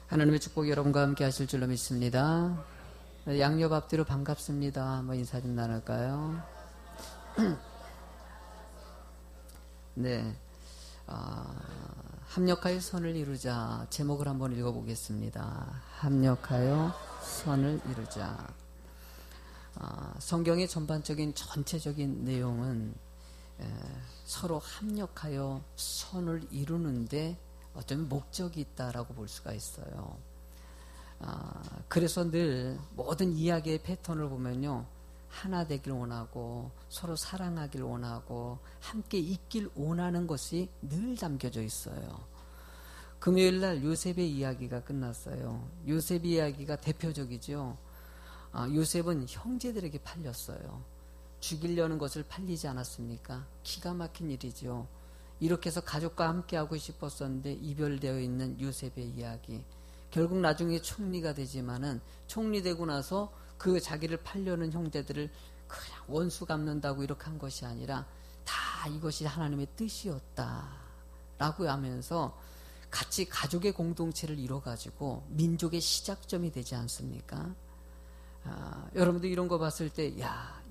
하나님의 축복이 여러분과 함께 하실 줄로 믿습니다. 양옆 앞뒤로 반갑습니다. 한번 인사 좀 나눌까요? 네, 합력하여 선을 이루자 제목을 한번 읽어보겠습니다. 합력하여 선을 이루자. 성경의 전반적인 전체적인 내용은 서로 합력하여 선을 이루는데 어쩌면 목적이 있다라고 볼 수가 있어요. 그래서 늘 모든 이야기의 패턴을 보면요, 하나 되길 원하고 서로 사랑하길 원하고 함께 있길 원하는 것이 늘 담겨져 있어요. 금요일 날 요셉의 이야기가 끝났어요. 요셉 이야기가 대표적이죠. 요셉은 형제들에게 팔렸어요. 죽이려는 것을 팔리지 않았습니까? 기가 막힌 일이죠. 이렇게 해서 가족과 함께하고 싶었었는데 이별되어 있는 요셉의 이야기. 결국 나중에 총리가 되지만은 총리되고 나서 그 자기를 팔려는 형제들을 그냥 원수 갚는다고 이렇게 한 것이 아니라 다 이것이 하나님의 뜻이었다라고 하면서 같이 가족의 공동체를 이뤄가지고 민족의 시작점이 되지 않습니까? 여러분들 이런 거 봤을 때,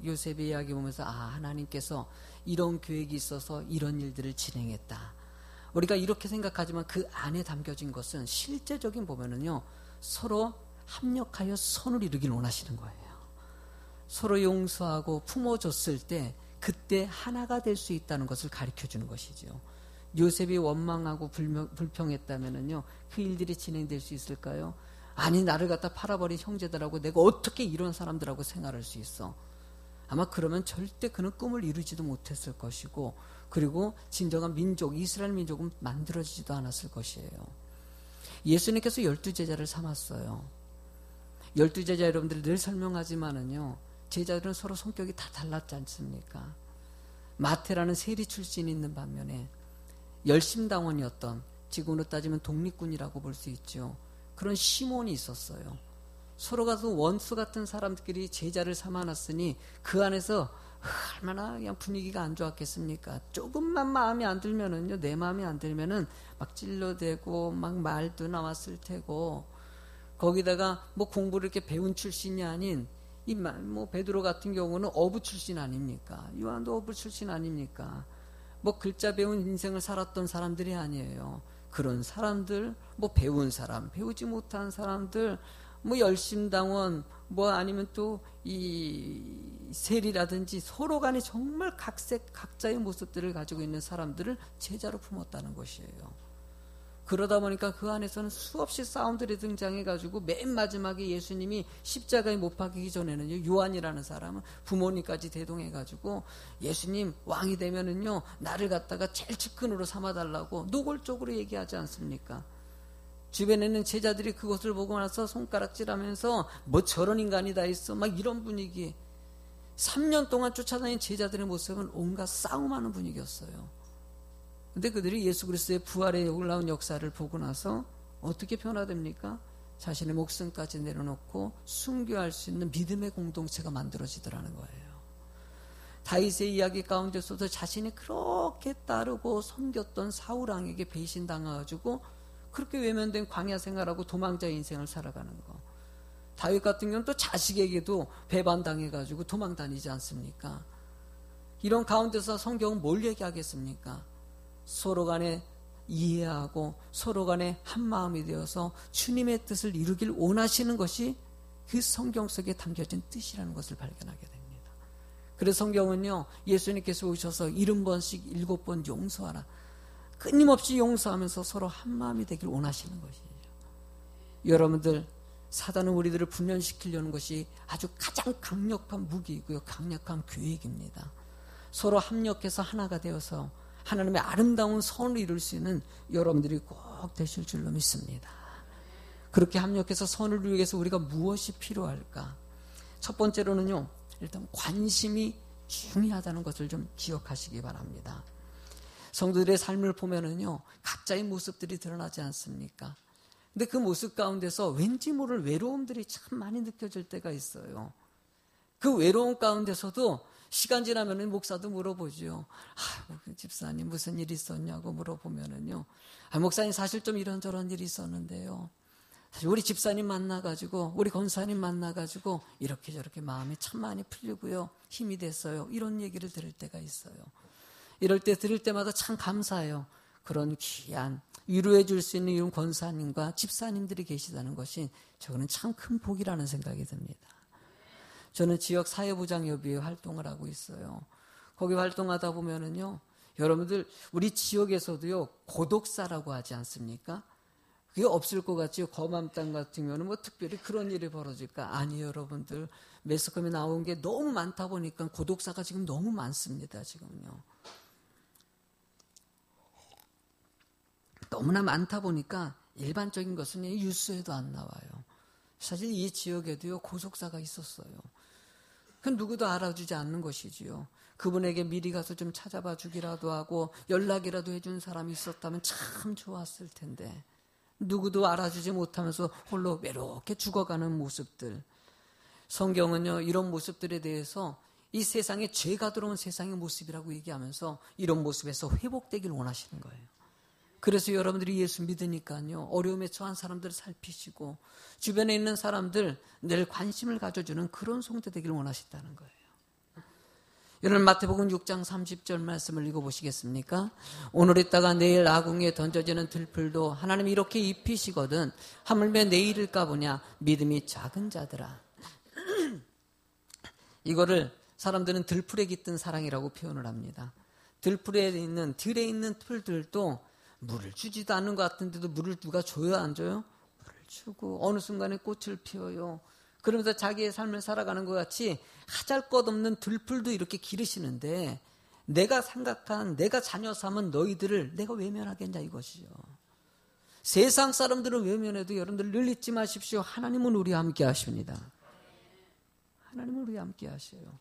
요셉의 이야기 보면서, 하나님께서 이런 계획이 있어서 이런 일들을 진행했다. 우리가 이렇게 생각하지만 그 안에 담겨진 것은 실제적인 보면은요, 서로 합력하여 선을 이루길 원하시는 거예요. 서로 용서하고 품어줬을 때, 그때 하나가 될 수 있다는 것을 가르쳐 주는 것이죠. 요셉이 원망하고 불평했다면은요, 그 일들이 진행될 수 있을까요? 아니, 나를 갖다 팔아버린 형제들하고 내가 어떻게 이런 사람들하고 생활할 수 있어? 아마 그러면 절대 그는 꿈을 이루지도 못했을 것이고, 그리고 진정한 민족, 이스라엘 민족은 만들어지지도 않았을 것이에요. 예수님께서 12제자를 삼았어요. 12제자 여러분들이 늘 설명하지만은요, 제자들은 서로 성격이 다 달랐지 않습니까? 마태라는 세리 출신이 있는 반면에 열심당원이었던, 지금으로 따지면 독립군이라고 볼 수 있죠. 그런 시몬이 있었어요. 서로가 원수 같은 사람들끼리 제자를 삼아놨으니 그 안에서 얼마나 그냥 분위기가 안 좋았겠습니까? 조금만 마음에 안 들면은요, 내 마음에 안 들면은 막 찔러대고 막 말도 나왔을 테고, 거기다가 뭐 공부를 이렇게 배운 출신이 아닌 뭐 베드로 같은 경우는 어부 출신 아닙니까? 요한도 어부 출신 아닙니까? 뭐 글자 배운 인생을 살았던 사람들이 아니에요. 그런 사람들, 뭐 배운 사람, 배우지 못한 사람들, 뭐 열심당원, 뭐 아니면 또 이 세리라든지 서로 간에 정말 각자의 모습들을 가지고 있는 사람들을 제자로 품었다는 것이에요. 그러다 보니까 그 안에서는 수없이 싸움들이 등장해가지고 맨 마지막에 예수님이 십자가에 못 박히기 전에는요, 요한이라는 사람은 부모님까지 대동해가지고 예수님 왕이 되면은요, 나를 갖다가 제일 측근으로 삼아달라고 노골적으로 얘기하지 않습니까? 주변에 있는 제자들이 그것을 보고 나서 손가락질하면서 뭐 저런 인간이 다 있어, 막 이런 분위기. 3년 동안 쫓아다닌 제자들의 모습은 온갖 싸움하는 분위기였어요. 근데 그들이 예수 그리스도의 부활의 놀라운 역사를 보고 나서 어떻게 변화됩니까? 자신의 목숨까지 내려놓고 순교할 수 있는 믿음의 공동체가 만들어지더라는 거예요. 다윗의 이야기 가운데서도 자신이 그렇게 따르고 섬겼던 사울왕에게 배신당해가지고 그렇게 외면된 광야 생활하고 도망자 인생을 살아가는 거. 다윗 같은 경우는 또 자식에게도 배반당해가지고 도망 다니지 않습니까? 이런 가운데서 성경은 뭘 얘기하겠습니까? 서로 간에 이해하고 서로 간에 한마음이 되어서 주님의 뜻을 이루길 원하시는 것이 그 성경 속에 담겨진 뜻이라는 것을 발견하게 됩니다. 그래서 성경은요, 예수님께서 오셔서 70번씩 7번 용서하라, 끊임없이 용서하면서 서로 한마음이 되길 원하시는 것이죠. 여러분들, 사단은 우리들을 분열시키려는 것이 아주 가장 강력한 무기이고요, 강력한 계획입니다. 서로 합력해서 하나가 되어서 하나님의 아름다운 선을 이룰 수 있는 여러분들이 꼭 되실 줄로 믿습니다. 그렇게 합력해서 선을 이루기 위해서 우리가 무엇이 필요할까? 첫 번째로는요, 일단 관심이 중요하다는 것을 좀 기억하시기 바랍니다. 성도들의 삶을 보면은요, 각자의 모습들이 드러나지 않습니까? 근데 그 모습 가운데서 왠지 모를 외로움들이 참 많이 느껴질 때가 있어요. 그 외로움 가운데서도 시간 지나면은 목사도 물어보죠. 집사님 무슨 일 있었냐고 물어보면은요, 목사님 사실 좀 이런저런 일이 있었는데요. 사실 우리 집사님 만나가지고 우리 권사님 만나가지고 이렇게 저렇게 마음이 참 많이 풀리고요. 힘이 됐어요. 이런 얘기를 들을 때가 있어요. 이럴 때 들을 때마다 참 감사해요. 그런 귀한 위로해 줄 수 있는 이런 권사님과 집사님들이 계시다는 것이 저는 참 큰 복이라는 생각이 듭니다. 저는 지역 사회부장협의회 활동을 하고 있어요. 거기 활동하다 보면은요, 여러분들 우리 지역에서도요 고독사라고 하지 않습니까? 그게 없을 것 같지요. 검암 땅 같으면 뭐 특별히 그런 일이 벌어질까? 아니요, 여러분들 매스컴에 나온 게 너무 많다 보니까 고독사가 지금 너무 많습니다. 지금요. 너무나 많다 보니까 일반적인 것은 뉴스에도 안 나와요. 사실 이 지역에도요 고속사가 있었어요. 그 누구도 알아주지 않는 것이지요. 그분에게 미리 가서 좀 찾아봐 주기라도 하고 연락이라도 해준 사람이 있었다면 참 좋았을 텐데 누구도 알아주지 못하면서 홀로 외롭게 죽어가는 모습들. 성경은요 이런 모습들에 대해서 이 세상에 죄가 들어온 세상의 모습이라고 얘기하면서 이런 모습에서 회복되길 원하시는 거예요. 그래서 여러분들이 예수 믿으니까요 어려움에 처한 사람들을 살피시고 주변에 있는 사람들 늘 관심을 가져주는 그런 성도 되기를 원하신다는 거예요. 여러분 마태복음 6장 30절 말씀을 읽어보시겠습니까? 오늘 있다가 내일 아궁이에 던져지는 들풀도 하나님이 이렇게 입히시거든 하물며 내일일까 보냐 믿음이 작은 자들아. 이거를 사람들은 들풀에 깃든 사랑이라고 표현을 합니다. 들에 있는 풀들도 물을 주지도 않는 것 같은데도 물을 누가 줘요 안 줘요? 물을 주고 어느 순간에 꽃을 피워요. 그러면서 자기의 삶을 살아가는 것 같이 하잘것없는 들풀도 이렇게 기르시는데 내가 생각한 내가 자녀 삼은 너희들을 내가 외면하겠냐 이것이죠. 세상 사람들은 외면해도 여러분들 늘 잊지 마십시오. 하나님은 우리와 함께 하십니다. 하나님은 우리와 함께 하셔요.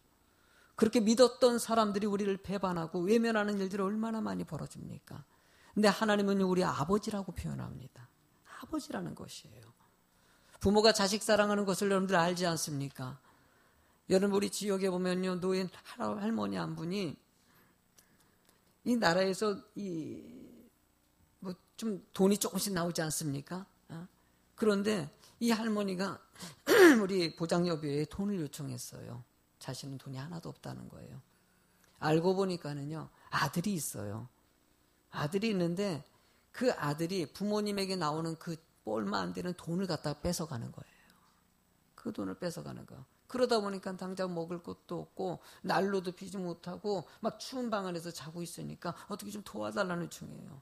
그렇게 믿었던 사람들이 우리를 배반하고 외면하는 일들이 얼마나 많이 벌어집니까? 근데 하나님은 우리 아버지라고 표현합니다. 아버지라는 것이에요. 부모가 자식 사랑하는 것을 여러분들 알지 않습니까? 여러분 우리 지역에 보면요 노인 할머니 한 분이 이 나라에서 뭐 좀 돈이 조금씩 나오지 않습니까? 그런데 이 할머니가 우리 보장협의회에 돈을 요청했어요. 자신은 돈이 하나도 없다는 거예요. 알고 보니까는요 아들이 있어요. 아들이 있는데 그 아들이 부모님에게 나오는 그 얼마 안 되는 돈을 갖다가 뺏어가는 거예요. 그 돈을 뺏어가는 거. 그러다 보니까 당장 먹을 것도 없고 난로도 피지 못하고 막 추운 방 안에서 자고 있으니까 어떻게 좀 도와달라는 요청이에요.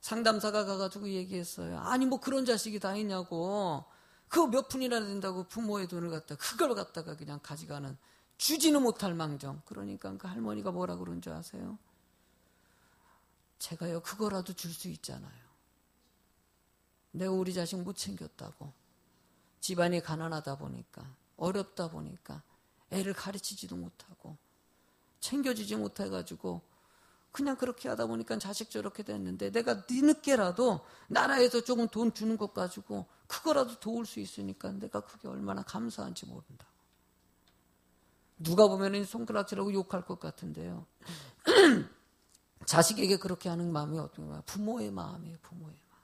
상담사가 가가지고 얘기했어요. 아니 뭐 그런 자식이 다 있냐고. 그거 몇 푼이나 된다고 부모의 돈을 갖다가 그걸 갖다가 그냥 가져가는 주지는 못할 망정. 그러니까 그 할머니가 뭐라 그런 줄 아세요? 제가요 그거라도 줄 수 있잖아요. 내가 우리 자식 못 챙겼다고. 집안이 가난하다 보니까 어렵다 보니까 애를 가르치지도 못하고 챙겨주지 못해가지고 그냥 그렇게 하다 보니까 자식 저렇게 됐는데 내가 뒤늦게라도 나라에서 조금 돈 주는 것 가지고 그거라도 도울 수 있으니까 내가 그게 얼마나 감사한지 모른다. 누가 보면 손가락질하고 욕할 것 같은데요. 자식에게 그렇게 하는 마음이 어떤 거야? 부모의 마음이에요. 부모의 마음.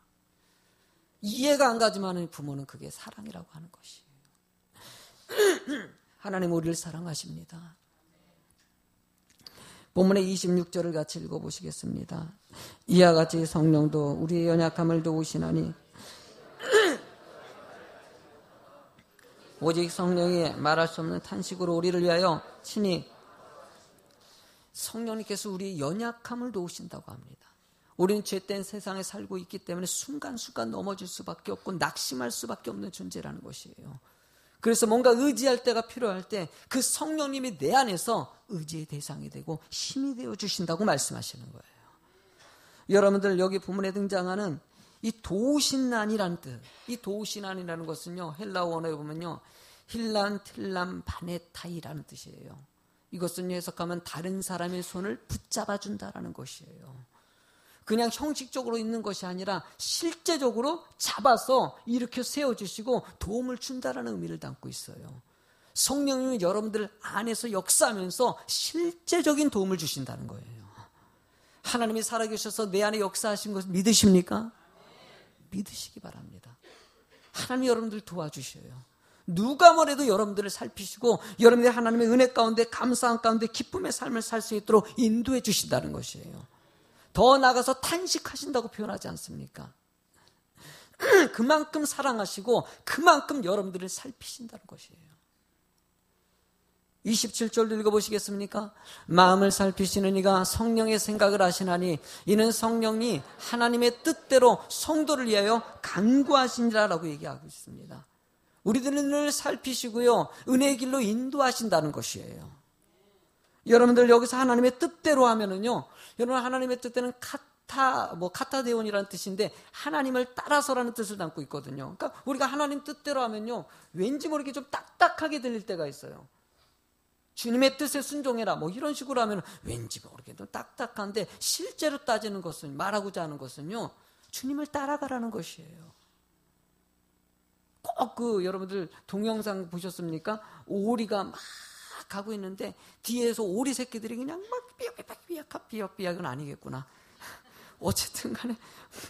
이해가 안 가지만 부모는 그게 사랑이라고 하는 것이에요. 하나님 우리를 사랑하십니다. 본문의 26절을 같이 읽어보시겠습니다. 이와 같이 성령도 우리의 연약함을 도우시나니 오직 성령이 말할 수 없는 탄식으로 우리를 위하여 친히 성령님께서 우리의 연약함을 도우신다고 합니다. 우리는 죄된 세상에 살고 있기 때문에 순간순간 넘어질 수밖에 없고 낙심할 수밖에 없는 존재라는 것이에요. 그래서 뭔가 의지할 때가 필요할 때 그 성령님이 내 안에서 의지의 대상이 되고 힘이 되어 주신다고 말씀하시는 거예요. 여러분들 여기 본문에 등장하는 이 도우신난이라는 뜻, 이 도우신난이라는 것은요 헬라어 원어에 보면요 힐란 틸람 바네타이라는 뜻이에요. 이것은 해석하면 다른 사람의 손을 붙잡아 준다라는 것이에요. 그냥 형식적으로 있는 것이 아니라 실제적으로 잡아서 일으켜 세워주시고 도움을 준다라는 의미를 담고 있어요. 성령님은 여러분들 안에서 역사하면서 실제적인 도움을 주신다는 거예요. 하나님이 살아계셔서 내 안에 역사하신 것을 믿으십니까? 믿으시기 바랍니다. 하나님이 여러분들 도와주셔요. 누가 뭐래도 여러분들을 살피시고 여러분들이 하나님의 은혜 가운데 감사한 가운데 기쁨의 삶을 살 수 있도록 인도해 주신다는 것이에요. 더 나아가서 탄식하신다고 표현하지 않습니까? 그만큼 사랑하시고 그만큼 여러분들을 살피신다는 것이에요. 27절도 읽어보시겠습니까? 마음을 살피시는 이가 성령의 생각을 아시나니 이는 성령이 하나님의 뜻대로 성도를 위하여 간구하시니라라고 얘기하고 있습니다. 우리들은 늘 살피시고요, 은혜의 길로 인도하신다는 것이에요. 여러분들 여기서 하나님의 뜻대로 하면은요, 여러분 하나님의 뜻대로는 카타데온이라는 뜻인데 하나님을 따라서라는 뜻을 담고 있거든요. 그러니까 우리가 하나님 뜻대로 하면요, 왠지 모르게 좀 딱딱하게 들릴 때가 있어요. 주님의 뜻에 순종해라 뭐 이런 식으로 하면 왠지 모르게 좀 딱딱한데, 실제로 따지는 것은, 말하고자 하는 것은요, 주님을 따라가라는 것이에요. 꼭 여러분들 동영상 보셨습니까? 오리가 막 가고 있는데 뒤에서 오리 새끼들이 그냥 막 삐약은 아니겠구나. 어쨌든 간에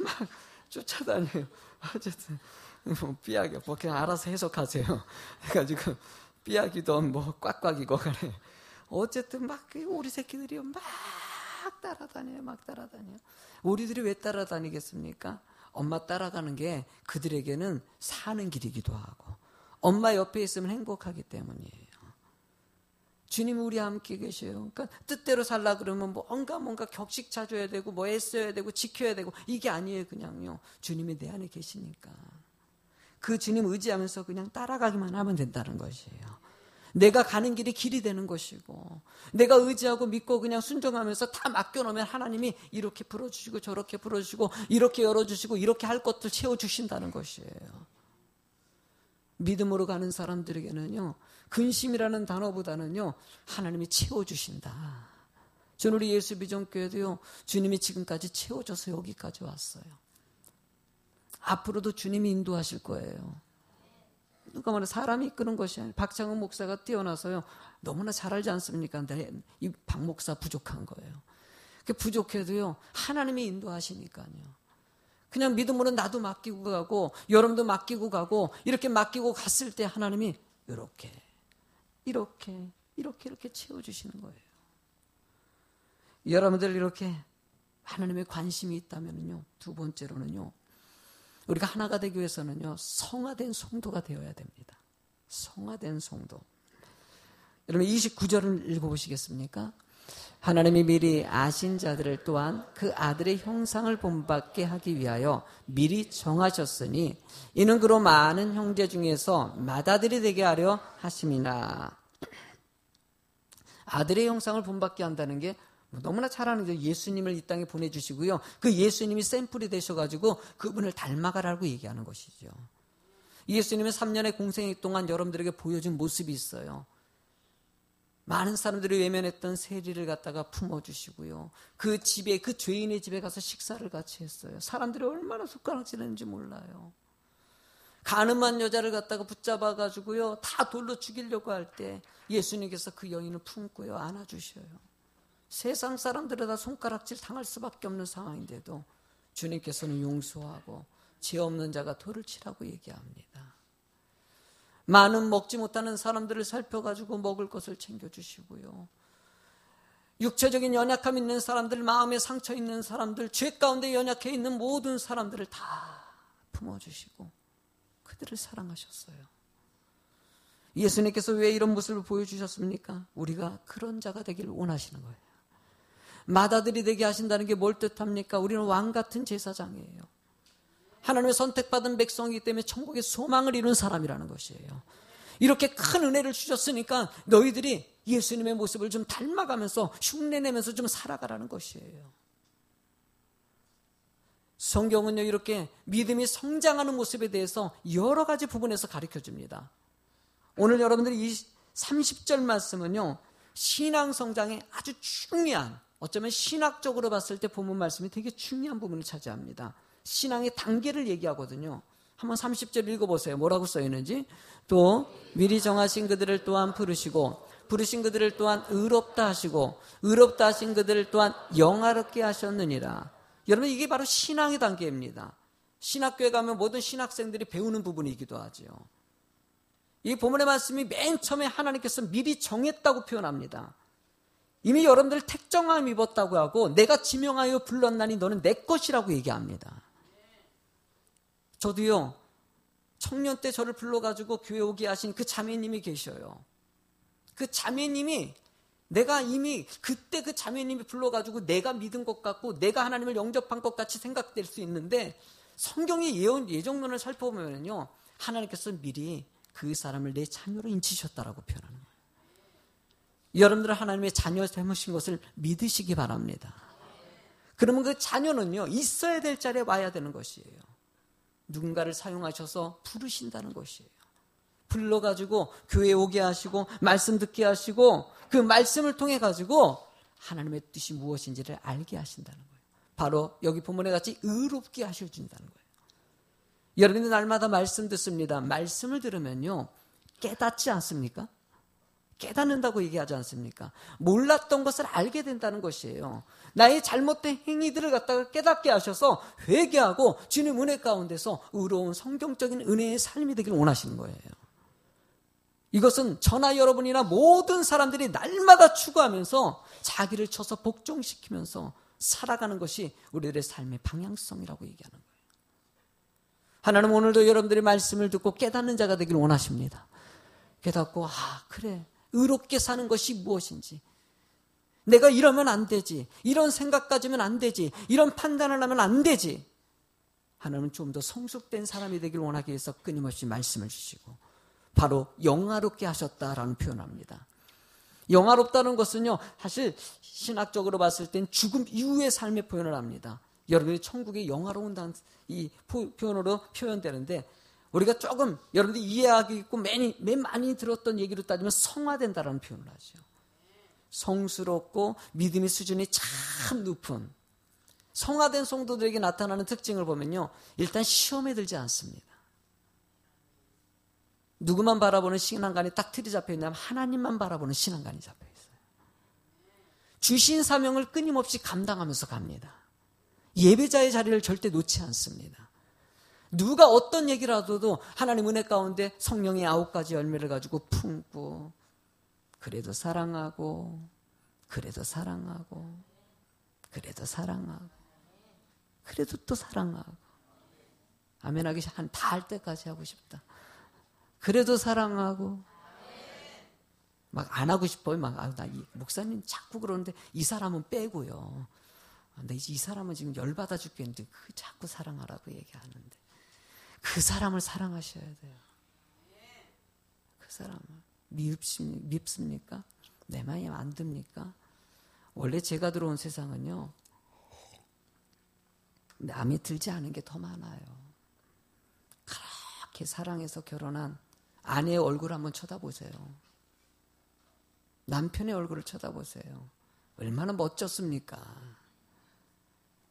막 쫓아다녀요. 어쨌든 뭐 삐약이요. 뭐 그냥 알아서 해석하세요. 그래가지고 삐약이든 뭐 꽉꽉이고 간에 어쨌든 막 오리 새끼들이 막 따라다녀요. 오리들이 왜 따라다니겠습니까? 엄마 따라가는 게 그들에게는 사는 길이기도 하고 엄마 옆에 있으면 행복하기 때문이에요. 주님이 우리와 함께 계셔요. 그러니까 뜻대로 살라 그러면 뭔가 격식 차줘야 되고 뭐 애써야 되고 지켜야 되고 이게 아니에요. 그냥요, 주님이 내 안에 계시니까 그 주님 의지하면서 그냥 따라가기만 하면 된다는 것이에요. 내가 가는 길이 길이 되는 것이고 내가 의지하고 믿고 그냥 순종하면서 다 맡겨놓으면 하나님이 이렇게 풀어주시고 저렇게 풀어주시고 이렇게 열어주시고 이렇게 할 것들 채워주신다는 것이에요. 믿음으로 가는 사람들에게는요, 근심이라는 단어보다는요, 하나님이 채워주신다. 저는 우리 예수비전교회도요, 주님이 지금까지 채워줘서 여기까지 왔어요. 앞으로도 주님이 인도하실 거예요. 누가 말해 사람이 이끄는 것이 아니라 박창훈 목사가 뛰어나서요, 너무나 잘 알지 않습니까? 근데 이 박 목사 부족한 거예요. 부족해도요, 하나님이 인도하시니까요. 그냥 믿음으로 나도 맡기고 가고 여러분도 맡기고 가고 이렇게 맡기고 갔을 때 하나님이 이렇게 채워주시는 거예요. 여러분들 이렇게 하나님의 관심이 있다면요, 두 번째로는요, 우리가 하나가 되기 위해서는요, 성화된 성도가 되어야 됩니다. 성화된 성도. 여러분 29절을 읽어보시겠습니까? 하나님이 미리 아신 자들을 또한 그 아들의 형상을 본받게 하기 위하여 미리 정하셨으니 이는 그로 많은 형제 중에서 맏아들이 되게 하려 하심이나. 아들의 형상을 본받게 한다는 게 너무나 잘 아는데, 예수님을 이 땅에 보내주시고요, 그 예수님이 샘플이 되셔가지고 그분을 닮아가라고 얘기하는 것이죠. 예수님의 3년의 공생 동안 여러분들에게 보여준 모습이 있어요. 많은 사람들이 외면했던 세리를 갖다가 품어주시고요, 그 집에, 그 죄인의 집에 가서 식사를 같이 했어요. 사람들이 얼마나 손가락질했는지 몰라요. 가늠한 여자를 갖다가 붙잡아가지고요, 다 돌로 죽이려고 할 때 예수님께서 그 여인을 품고요, 안아주셔요. 세상 사람들은 다 손가락질 당할 수밖에 없는 상황인데도 주님께서는 용서하고 죄 없는 자가 돌을 치라고 얘기합니다. 많은 먹지 못하는 사람들을 살펴가지고 먹을 것을 챙겨주시고요, 육체적인 연약함 있는 사람들, 마음에 상처 있는 사람들, 죄 가운데 연약해 있는 모든 사람들을 다 품어주시고 그들을 사랑하셨어요. 예수님께서 왜 이런 모습을 보여주셨습니까? 우리가 그런 자가 되기를 원하시는 거예요. 맏아들이 되게 하신다는 게 뭘 뜻합니까? 우리는 왕같은 제사장이에요. 하나님의 선택받은 백성이기 때문에 천국의 소망을 이룬 사람이라는 것이에요. 이렇게 큰 은혜를 주셨으니까 너희들이 예수님의 모습을 좀 닮아가면서 흉내내면서 좀 살아가라는 것이에요. 성경은요, 이렇게 믿음이 성장하는 모습에 대해서 여러 가지 부분에서 가르쳐줍니다. 오늘 여러분들이 이 30절 말씀은요, 신앙 성장의 아주 중요한, 어쩌면 신학적으로 봤을 때 본문 말씀이 되게 중요한 부분을 차지합니다. 신앙의 단계를 얘기하거든요. 한번 30절 읽어보세요. 뭐라고 써있는지. 또 미리 정하신 그들을 또한 부르시고 부르신 그들을 또한 의롭다 하시고 의롭다 하신 그들을 또한 영화롭게 하셨느니라. 여러분, 이게 바로 신앙의 단계입니다. 신학교에 가면 모든 신학생들이 배우는 부분이기도 하죠. 이 본문의 말씀이 맨 처음에 하나님께서 미리 정했다고 표현합니다. 이미 여러분들 택정함 입었다고 하고 내가 지명하여 불렀나니 너는 내 것이라고 얘기합니다. 저도요, 청년 때 저를 불러가지고 교회 오게 하신 그 자매님이 계셔요. 그 자매님이 내가 이미 그때 그 자매님이 불러가지고 내가 믿은 것 같고 내가 하나님을 영접한 것 같이 생각될 수 있는데 성경의 예정론을 살펴보면요, 하나님께서 미리 그 사람을 내 자녀로 인치셨다라고 표현하는 거예요. 여러분들은 하나님의 자녀 되신 것을 믿으시기 바랍니다. 그러면 그 자녀는요, 있어야 될 자리에 와야 되는 것이에요. 누군가를 사용하셔서 부르신다는 것이에요. 불러가지고 교회에 오게 하시고 말씀 듣게 하시고 그 말씀을 통해 가지고 하나님의 뜻이 무엇인지를 알게 하신다는 거예요. 바로 여기 본문에 같이 의롭게 하셔준다는 거예요. 여러분이 날마다 말씀 듣습니다. 말씀을 들으면요, 깨닫지 않습니까? 깨닫는다고 얘기하지 않습니까? 몰랐던 것을 알게 된다는 것이에요. 나의 잘못된 행위들을 갖다가 깨닫게 하셔서 회개하고 주님 은혜 가운데서 의로운 성경적인 은혜의 삶이 되길 원하시는 거예요. 이것은 저나 여러분이나 모든 사람들이 날마다 추구하면서 자기를 쳐서 복종시키면서 살아가는 것이 우리들의 삶의 방향성이라고 얘기하는 거예요. 하나님은 오늘도 여러분들이 말씀을 듣고 깨닫는 자가 되길 원하십니다. 깨닫고 그래, 의롭게 사는 것이 무엇인지, 내가 이러면 안 되지, 이런 생각 가지면 안 되지, 이런 판단을 하면 안 되지. 하나님은 좀 더 성숙된 사람이 되길 원하기 위해서 끊임없이 말씀을 주시고 바로 영화롭게 하셨다라는 표현합니다. 영화롭다는 것은요, 사실 신학적으로 봤을 땐 죽음 이후의 삶의 표현을 합니다. 여러분이 천국에 영화로운다는 이 표현으로 표현되는데, 우리가 조금 여러분들이 이해하기 있고 맨 많이 들었던 얘기로 따지면 성화된다라는 표현을 하죠. 성스럽고 믿음의 수준이 참 높은 성화된 성도들에게 나타나는 특징을 보면요, 일단 시험에 들지 않습니다. 누구만 바라보는 신앙관이 딱 틀이 잡혀 있냐면 하나님만 바라보는 신앙관이 잡혀 있어요. 주신 사명을 끊임없이 감당하면서 갑니다. 예배자의 자리를 절대 놓지 않습니다. 누가 어떤 얘기를 하더라도 하나님 은혜 가운데 성령의 9가지 열매를 가지고 품고, 그래도 사랑하고, 그래도 사랑하고, 그래도 사랑하고, 그래도 또 사랑하고. 아멘 하기 다 할 때까지 하고 싶다. 그래도 사랑하고. 막 안 하고 싶어요. 목사님 자꾸 그러는데 이 사람은 빼고요. 근데 이 사람은 지금 열받아 죽겠는데 자꾸 사랑하라고 얘기하는데, 그 사람을 사랑하셔야 돼요. 그 사람을 밉습니까? 내 마음에 안 듭니까? 원래 제가 들어온 세상은요, 남이 들지 않은 게 더 많아요. 그렇게 사랑해서 결혼한 아내의 얼굴 한번 쳐다보세요. 남편의 얼굴을 쳐다보세요. 얼마나 멋졌습니까?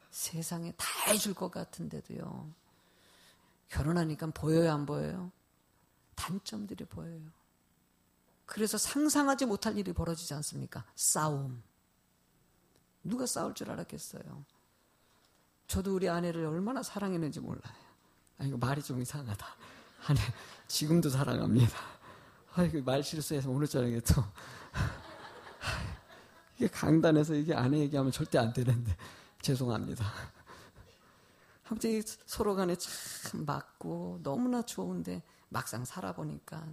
세상에 다 해줄 것 같은데도요, 결혼하니까 보여요, 안 보여요? 단점들이 보여요. 그래서 상상하지 못할 일이 벌어지지 않습니까? 싸움. 누가 싸울 줄 알았겠어요? 저도 우리 아내를 얼마나 사랑했는지 몰라요. 이거 말이 좀 이상하다. 아내 지금도 사랑합니다. 이거 말 실수해서 오늘 저녁에 또 이게 강단에서 이게 아내 얘기하면 절대 안 되는데 죄송합니다. 아무튼 서로 간에 참 맞고 너무나 좋은데 막상 살아보니까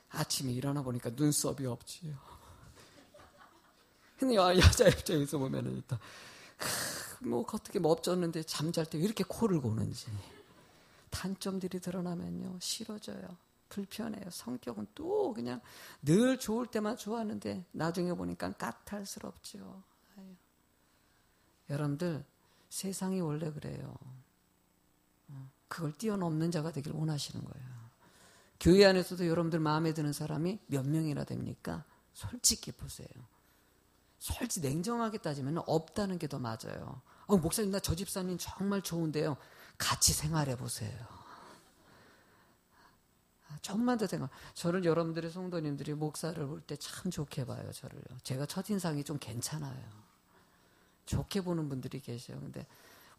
아침에 일어나 보니까 눈썹이 없지요. 근데 여자 입장에서 보면은 일단 어떻게 없었는데 잠잘 때 왜 이렇게 코를 고는지, 단점들이 드러나면요 싫어져요. 불편해요. 성격은 또 그냥 늘 좋을 때만 좋았는데 나중에 보니까 까탈스럽죠. 여러분들, 세상이 원래 그래요. 그걸 뛰어넘는 자가 되길 원하시는 거예요. 교회 안에서도 여러분들 마음에 드는 사람이 몇 명이나 됩니까? 솔직히 보세요. 솔직히 냉정하게 따지면 없다는 게 더 맞아요. 목사님, 나 저 집사님 정말 좋은데요. 같이 생활해 보세요. 조금만 더 생각. 저를 여러분들의 성도님들이 목사를 볼 때 참 좋게 봐요. 저를요. 제가 첫인상이 좀 괜찮아요. 좋게 보는 분들이 계셔요. 근데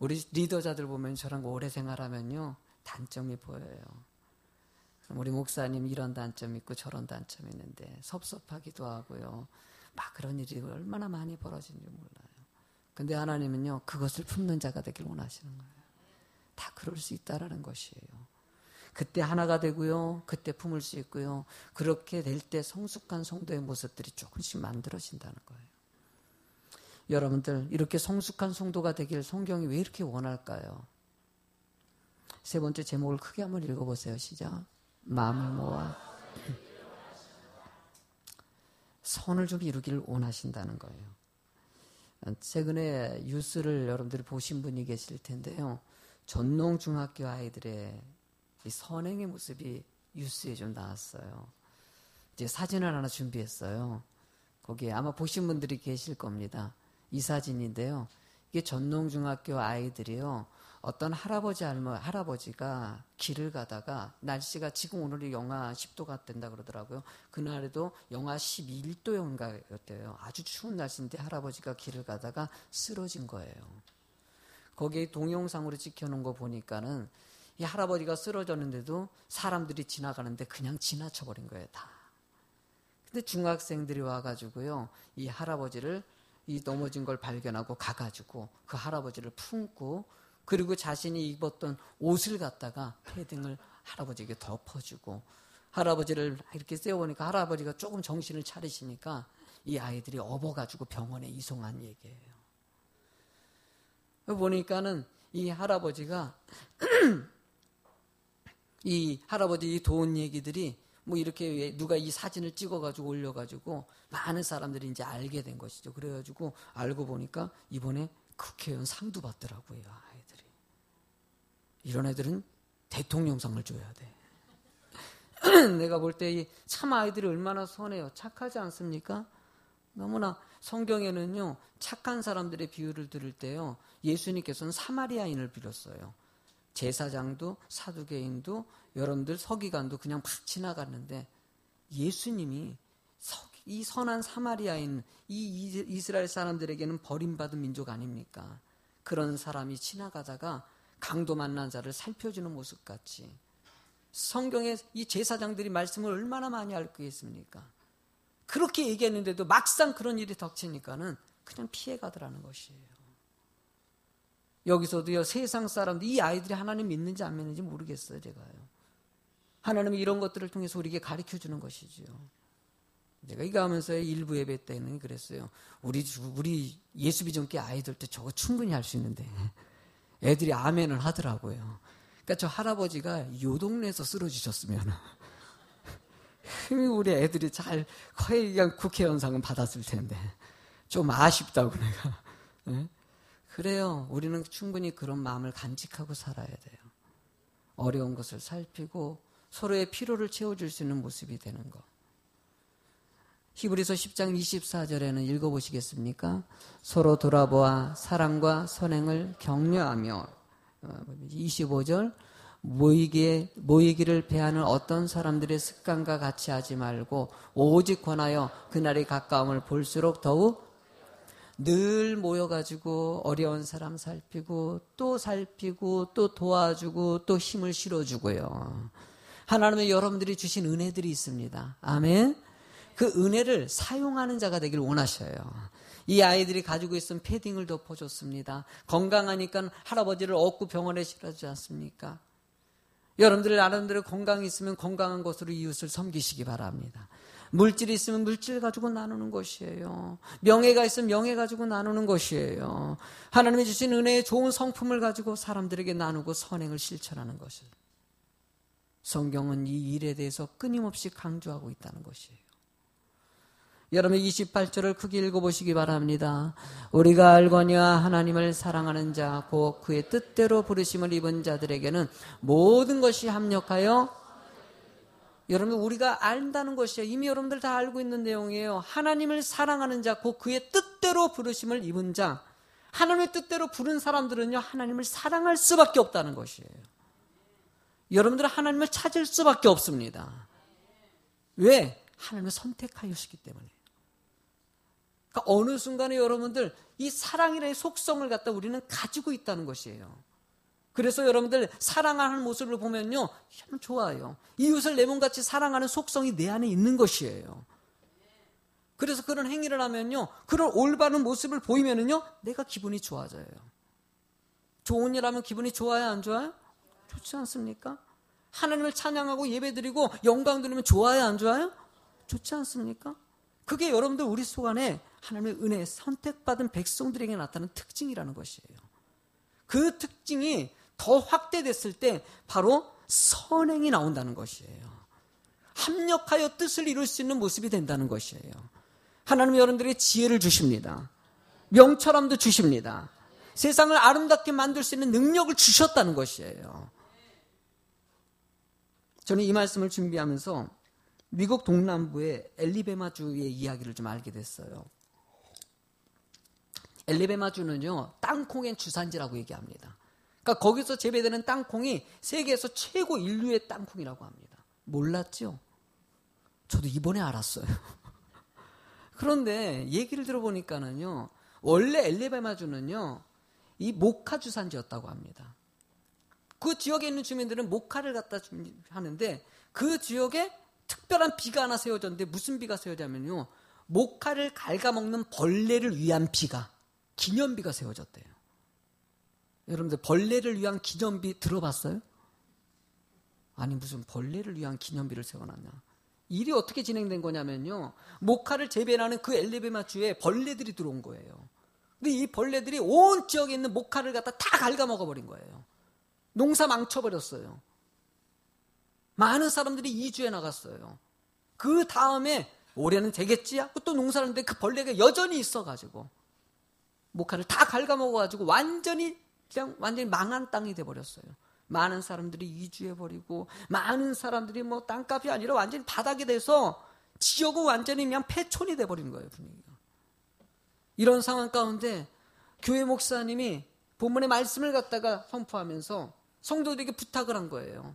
우리 리더자들 보면 저랑 오래 생활하면요, 단점이 보여요. 우리 목사님 이런 단점이 있고 저런 단점이 있는데 섭섭하기도 하고요. 막 그런 일이 얼마나 많이 벌어진지 몰라요. 근데 하나님은요, 그것을 품는 자가 되길 원하시는 거예요. 다 그럴 수 있다라는 것이에요. 그때 하나가 되고요, 그때 품을 수 있고요. 그렇게 될 때 성숙한 성도의 모습들이 조금씩 만들어진다는 거예요. 여러분들, 이렇게 성숙한 성도가 되길 성경이 왜 이렇게 원할까요? 세 번째 제목을 크게 한번 읽어보세요. 시작. 마음을 모아 선을 좀 이루기를 원하신다는 거예요. 최근에 뉴스를 여러분들이 보신 분이 계실 텐데요. 전농중학교 아이들의 이 선행의 모습이 뉴스에 좀 나왔어요. 이제 사진을 하나 준비했어요. 거기에 아마 보신 분들이 계실 겁니다. 이 사진인데요. 이게 전농중학교 아이들이요. 어떤 할아버지가 길을 가다가 날씨가 지금 오늘이 영하 10도가 된다 그러더라고요. 그날에도 영하 11도였대요. 아주 추운 날씨인데 할아버지가 길을 가다가 쓰러진 거예요. 거기에 동영상으로 찍혀놓은 거 보니까는 이 할아버지가 쓰러졌는데도 사람들이 지나가는데 그냥 지나쳐버린 거예요, 다. 근데 중학생들이 와가지고요, 이 할아버지를 이 넘어진 걸 발견하고 가가지고 그 할아버지를 품고 그리고 자신이 입었던 옷을 갖다가 패딩을 할아버지에게 덮어주고 할아버지를 이렇게 세워보니까 할아버지가 조금 정신을 차리시니까 이 아이들이 업어가지고 병원에 이송한 얘기예요. 보니까는 이 할아버지가 이 할아버지 도운 얘기들이 뭐 이렇게 누가 이 사진을 찍어가지고 올려가지고 많은 사람들이 이제 알게 된 것이죠. 그래가지고 알고 보니까 이번에 국회의원 상도 받더라고요, 아이들이. 이런 애들은 대통령상을 줘야 돼. 내가 볼 때 참 아이들이 얼마나 선해요. 착하지 않습니까? 너무나 성경에는요, 착한 사람들의 비유를 들을 때요, 예수님께서는 사마리아인을 빌었어요. 제사장도 사두개인도 여러분들 서기관도 그냥 막 지나갔는데 예수님이 이 선한 사마리아인 이 이스라엘 사람들에게는 버림받은 민족 아닙니까? 그런 사람이 지나가다가 강도 만난 자를 살펴주는 모습같이 성경에 이 제사장들이 말씀을 얼마나 많이 알고 있습니까? 그렇게 얘기했는데도 막상 그런 일이 닥치니까는 그냥 피해가더라는 것이에요. 여기서도요, 세상 사람들, 이 아이들이 하나님 믿는지 안 믿는지 모르겠어요, 제가요. 하나님이 이런 것들을 통해서 우리에게 가르쳐 주는 것이지요. 제가 이거 하면서 일부 예배 때는 그랬어요. 우리 예수비전교 아이들 때 저거 충분히 할 수 있는데 애들이 아멘을 하더라고요. 그러니까 저 할아버지가 요 동네에서 쓰러지셨으면 우리 애들이 잘 거의 그냥 국회의원상은 받았을 텐데 좀 아쉽다고 내가. 네? 그래요. 우리는 충분히 그런 마음을 간직하고 살아야 돼요. 어려운 것을 살피고 서로의 필요를 채워줄 수 있는 모습이 되는 것. 히브리서 10장 24절에는 읽어보시겠습니까? 서로 돌아보아 사랑과 선행을 격려하며 25절 모이기를 배하는 어떤 사람들의 습관과 같이 하지 말고 오직 권하여 그날이 가까움을 볼수록 더욱 늘 모여가지고 어려운 사람 살피고 또 도와주고 또 힘을 실어주고요. 하나님의 여러분들이 주신 은혜들이 있습니다. 아멘. 그 은혜를 사용하는 자가 되길 원하셔요. 이 아이들이 가지고 있던 패딩을 덮어줬습니다. 건강하니까 할아버지를 업고 병원에 실어주지 않습니까? 여러분들 나름대로 건강이 있으면 건강한 것으로 이웃을 섬기시기 바랍니다. 물질이 있으면 물질 가지고 나누는 것이에요. 명예가 있으면 명예 가지고 나누는 것이에요. 하나님이 주신 은혜의 좋은 성품을 가지고 사람들에게 나누고 선행을 실천하는 것을. 성경은 이 일에 대해서 끊임없이 강조하고 있다는 것이에요. 여러분 28절을 크게 읽어보시기 바랍니다. 우리가 알거니와 하나님을 사랑하는 자 곧 그의 뜻대로 부르심을 입은 자들에게는 모든 것이 합력하여 여러분 우리가 안다는 것이에요. 이미 여러분들 다 알고 있는 내용이에요. 하나님을 사랑하는 자 곧 그의 뜻대로 부르심을 입은 자. 하나님의 뜻대로 부른 사람들은요 하나님을 사랑할 수밖에 없다는 것이에요. 여러분들은 하나님을 찾을 수밖에 없습니다. 왜? 하나님을 선택하였기 때문에. 그러니까 어느 순간에 여러분들 이 사랑이라는 속성을 갖다 우리는 가지고 있다는 것이에요. 그래서 여러분들 사랑하는 모습을 보면요, 참 좋아요. 이웃을 내 몸같이 사랑하는 속성이 내 안에 있는 것이에요. 그래서 그런 행위를 하면요, 그런 올바른 모습을 보이면은요, 내가 기분이 좋아져요. 좋은 일 하면 기분이 좋아요, 안 좋아요? 좋지 않습니까? 하나님을 찬양하고 예배드리고 영광 드리면 좋아요, 안 좋아요? 좋지 않습니까? 그게 여러분들 우리 속 안에 하나님의 은혜, 선택받은 백성들에게 나타나는 특징이라는 것이에요. 그 특징이 더 확대됐을 때 바로 선행이 나온다는 것이에요. 합력하여 뜻을 이룰 수 있는 모습이 된다는 것이에요. 하나님은 여러분들에게 지혜를 주십니다. 명철함도 주십니다. 세상을 아름답게 만들 수 있는 능력을 주셨다는 것이에요. 저는 이 말씀을 준비하면서 미국 동남부의 엘리베마주의 이야기를 좀 알게 됐어요. 엘리베마주는요, 땅콩의 주산지라고 얘기합니다. 그러니까 거기서 재배되는 땅콩이 세계에서 최고 인류의 땅콩이라고 합니다. 몰랐죠? 저도 이번에 알았어요. 그런데 얘기를 들어보니까는요, 원래 엘리베마주는요, 이 모카 주산지였다고 합니다. 그 지역에 있는 주민들은 모카를 갖다 하는데 그 지역에 특별한 비가 하나 세워졌는데 무슨 비가 세워졌냐면요, 모카를 갉아먹는 벌레를 위한 비가, 기념비가 세워졌대요. 여러분들 벌레를 위한 기념비 들어봤어요? 아니 무슨 벌레를 위한 기념비를 세워놨냐. 일이 어떻게 진행된 거냐면요, 모카를 재배하는 그 엘리베마주에 벌레들이 들어온 거예요. 근데 이 벌레들이 온 지역에 있는 모카를 갖다 다 갉아먹어버린 거예요. 농사 망쳐버렸어요. 많은 사람들이 이주해 나갔어요. 그 다음에 올해는 되겠지 하고 또 농사를 했는데 그 벌레가 여전히 있어가지고 모카를 다 갉아먹어가지고 완전히 망한 땅이 돼버렸어요. 많은 사람들이 이주해버리고 많은 사람들이 뭐 땅값이 아니라 완전히 바닥이 돼서 지역은 완전히 그냥 폐촌이 돼버린 거예요, 분위기가. 이런 상황 가운데 교회 목사님이 본문의 말씀을 갖다가 선포하면서 성도들에게 부탁을 한 거예요.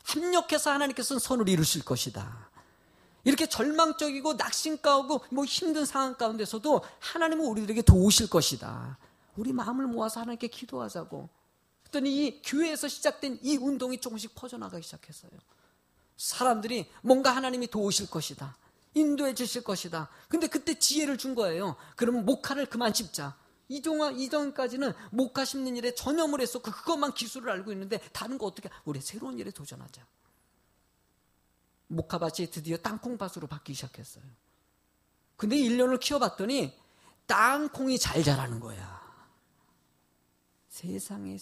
합력해서 하나님께서는 선을 이루실 것이다. 이렇게 절망적이고 낙심가오고 뭐 힘든 상황 가운데서도 하나님은 우리들에게 도우실 것이다. 우리 마음을 모아서 하나님께 기도하자고. 그랬더니 이 교회에서 시작된 이 운동이 조금씩 퍼져나가기 시작했어요. 사람들이 뭔가 하나님이 도우실 것이다. 인도해 주실 것이다. 근데 그때 지혜를 준 거예요. 그러면 목화를 그만 심자. 이전까지는 목화 심는 일에 전념을 해서 그것만 기술을 알고 있는데 다른 거 어떻게, 우리 새로운 일에 도전하자. 목화밭이 드디어 땅콩밭으로 바뀌기 시작했어요. 근데 1년을 키워봤더니 땅콩이 잘 자라는 거야. 세상에.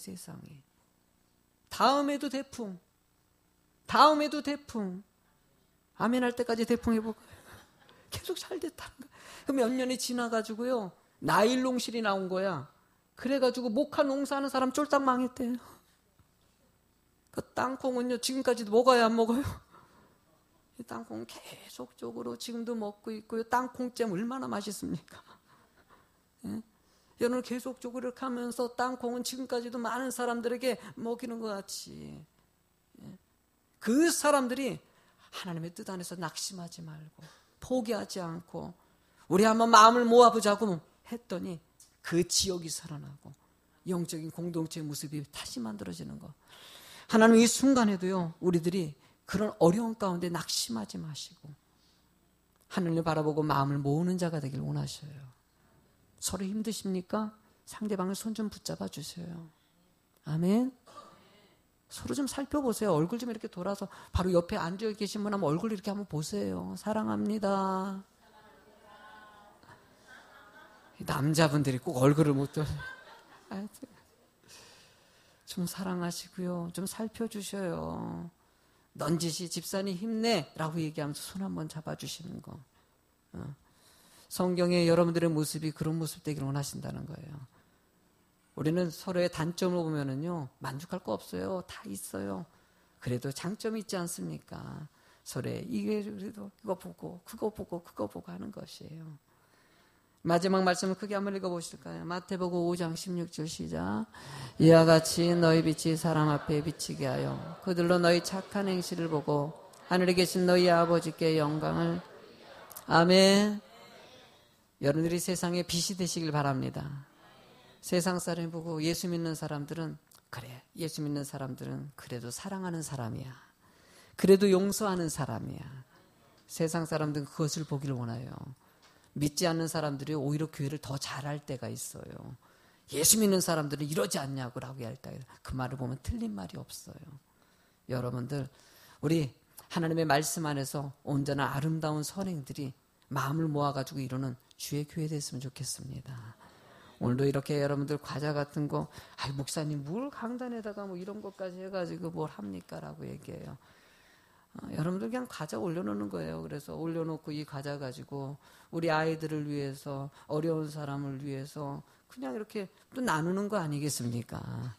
다음에도 대풍. 아멘 할 때까지 대풍 해볼까요? 계속 잘 됐다는 거야. 그 몇 년이 지나가지고요, 나일롱실이 나온 거야. 그래가지고 목화 농사하는 사람 쫄딱 망했대요. 그 땅콩은요, 지금까지도 먹어요, 안 먹어요? 이 땅콩 계속적으로 지금도 먹고 있고요. 땅콩잼 얼마나 맛있습니까? 예? 여러분 계속적으로 이렇게 하면서 땅콩은 지금까지도 많은 사람들에게 먹이는 것 같이, 예? 그 사람들이 하나님의 뜻 안에서 낙심하지 말고 포기하지 않고 우리 한번 마음을 모아보자고 했더니 그 지역이 살아나고 영적인 공동체의 모습이 다시 만들어지는 것. 하나님 이 순간에도요, 우리들이 그런 어려운 가운데 낙심하지 마시고 하늘을 바라보고 마음을 모으는 자가 되길 원하셔요. 서로 힘드십니까? 상대방을 손 좀 붙잡아 주세요. 아멘. 서로 좀 살펴보세요. 얼굴 좀 이렇게 돌아서 바로 옆에 앉아 계신 분 한번 얼굴 이렇게 한번 보세요. 사랑합니다. 남자분들이 꼭 얼굴을 못 돌아. 좀 사랑하시고요. 좀 살펴주셔요. 넌지시 집사님 힘내 라고 얘기하면서 손 한번 잡아주시는 거. 성경에 여러분들의 모습이 그런 모습 되기를 원하신다는 거예요. 우리는 서로의 단점을 보면은요, 만족할 거 없어요. 다 있어요. 그래도 장점이 있지 않습니까? 서로의 이게 그래도 그거 보고 하는 것이에요. 마지막 말씀을 크게 한번 읽어보실까요? 마태복음 5장 16절 시작. 이와 같이 너희 빛이 사람 앞에 비치게 하여 그들로 너희 착한 행실을 보고 하늘에 계신 너희 아버지께 영광을. 아멘. 여러분들이 세상에 빛이 되시길 바랍니다. 세상 사람이 보고 예수 믿는 사람들은 그래, 예수 믿는 사람들은 그래도 사랑하는 사람이야. 그래도 용서하는 사람이야. 세상 사람들은 그것을 보기를 원해요. 믿지 않는 사람들이 오히려 교회를 더 잘할 때가 있어요. 예수 믿는 사람들은 이러지 않냐고 라고 할 때 그 말을 보면 틀린 말이 없어요. 여러분들, 우리 하나님의 말씀 안에서 온전한 아름다운 선행들이 마음을 모아가지고 이루는 주의 교회 됐으면 좋겠습니다. 오늘도 이렇게 여러분들 과자 같은 거, 아이, 목사님 뭘 강단에다가 뭐 이런 것까지 해가지고 뭘 합니까? 라고 얘기해요. 여러분들 그냥 과자 올려놓는 거예요. 그래서 올려놓고 이 과자 가지고 우리 아이들을 위해서, 어려운 사람을 위해서 그냥 이렇게 또 나누는 거 아니겠습니까?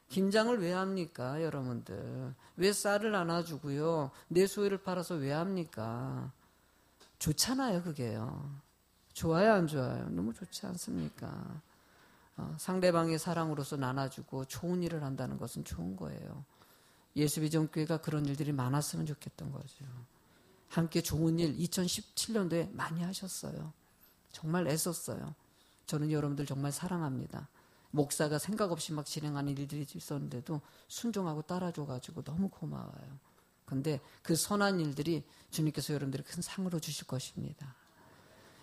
김장을 왜 합니까, 여러분들? 왜 쌀을 나눠주고요? 내 소유를 팔아서 왜 합니까? 좋잖아요, 그게요. 좋아요, 안 좋아요? 너무 좋지 않습니까? 상대방의 사랑으로서 나눠주고 좋은 일을 한다는 것은 좋은 거예요. 예수비전교회가 그런 일들이 많았으면 좋겠던 거죠. 함께 좋은 일 2017년도에 많이 하셨어요. 정말 애썼어요. 저는 여러분들 정말 사랑합니다. 목사가 생각 없이 막 진행하는 일들이 있었는데도 순종하고 따라줘가지고 너무 고마워요. 근데 그 선한 일들이 주님께서 여러분들이 큰 상으로 주실 것입니다.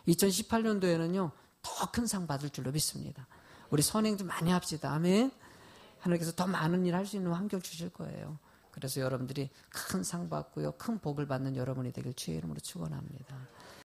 2018년도에는요, 더 큰 상 받을 줄로 믿습니다. 우리 선행 좀 많이 합시다. 아멘. 하나님께서 더 많은 일 할 수 있는 환경 주실 거예요. 그래서 여러분들이 큰 상 받고요, 큰 복을 받는 여러분이 되길 주의 이름으로 축원합니다.